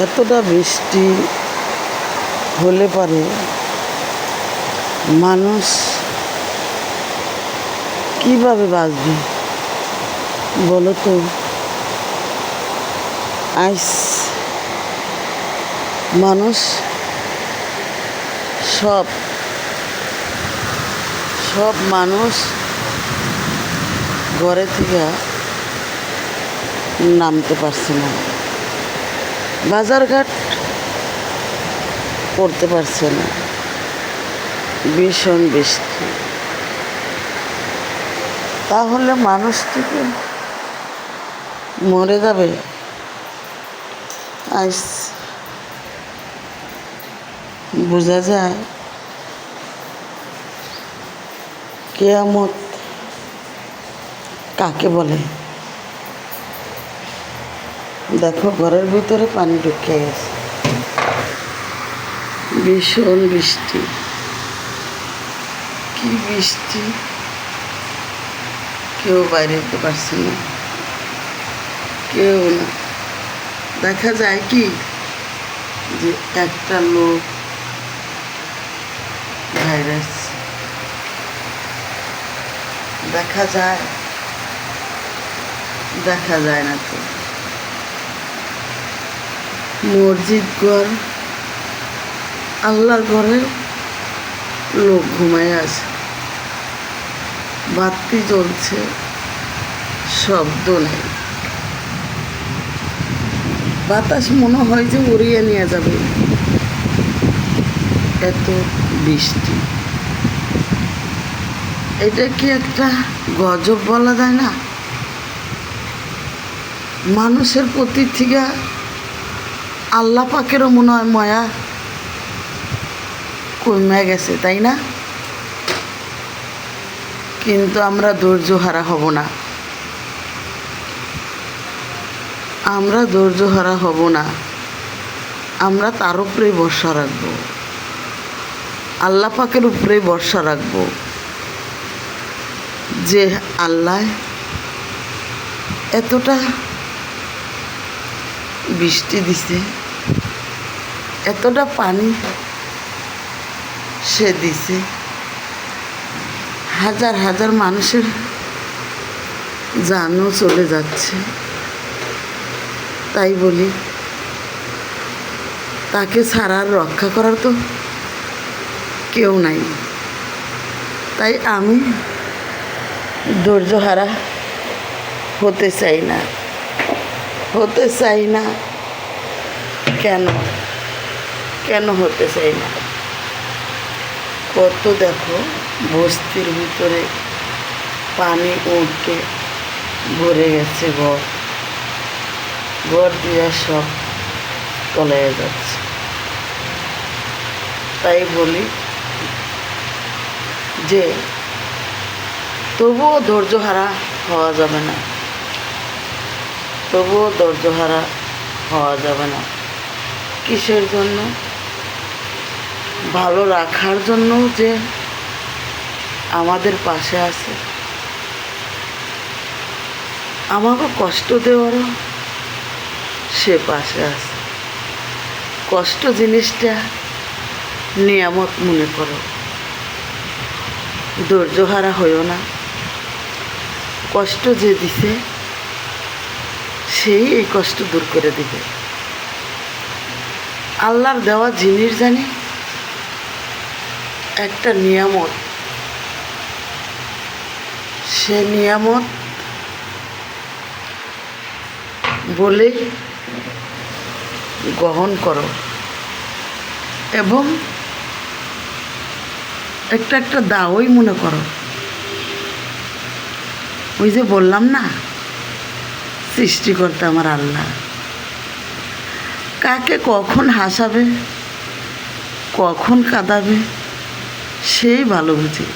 এতটা বৃষ্টি হলে পারে মানুষ কিভাবে বাঁচবে বলো তো? আইস মানুষ সব মানুষ ঘরে থেকে নামতে পারছে না, বাজারঘাট করতে পারছে না, ভীষণ বৃষ্টি। তাহলে মানুষ থেকে মরে যাবে। আজ বোঝা যায় কিয়ামত কাকে বলে। দেখো ঘরের ভিতরে পানি ঢুকে গেছে, ভীষণ বৃষ্টি। কি বৃষ্টি, কেউ বাইরে যেতে পারছে না, কেউ না। দেখা যায় কি যে একটা লোক ভাইরাস দেখা যায় না তো। মসজিদ ঘর, আল্লাহর ঘরে লোক ঘুমায় আছে, বাতি জ্বলছে, শব্দ নেই, বাতাস মনে হয় যে উড়িয়ে নিয়ে যাবে, এত বৃষ্টি। এটা কি একটা গজব বলা যায় না? মানুষের প্রতি থেকে আল্লাহ পাকেরও মনে হয় মায়া কমে গেছে, তাই না? কিন্তু আমরা ধৈর্য হারা হব না, আমরা ধৈর্য হারা হব না। আমরা তার উপরেই ভরসা রাখবো, আল্লাহ পাকের উপরেই ভরসা রাখবো যে আল্লাহ এতটা বৃষ্টি দিছে, এতটা পানি সে দিছে, হাজার হাজার মানুষের জানও চলে যাচ্ছে। তাই বলি তাকে ছাড়া আর রক্ষা করার তো কেউ নাই। তাই আমি ধৈর্যহারা হতে চাই না। কেন হতে চাই না? কত দেখো বস্তির ভিতরে পানি উঠে ভরে গেছে, ঘর দিয়ে সব তলায় যাচ্ছে। তাই বলি যে তবুও ধৈর্যহারা হওয়া যাবে না, কিসের জন্য? ভালো রাখার জন্য, যে আমাদের পাশে আছে, আমাকে কষ্ট দেওয়ারও সে পাশে আছে। কষ্ট জিনিসটা নিয়ামত মনে করো, ধৈর্যহারা হইও না। কষ্ট যে দিছে সেই এই কষ্ট দূর করে দিবে। আল্লাহর দেওয়া জিনিস জানি একটা নিয়ামত, সে নিয়ামত বলে গ্রহণ করো এবং একটা দাওই মনে করো। ওই যে বললাম না, সৃষ্টিকর্তা আমার আল্লাহ কাকে কখন হাসাবে, কখন কাঁদাবে সেই ভালো বুঝে।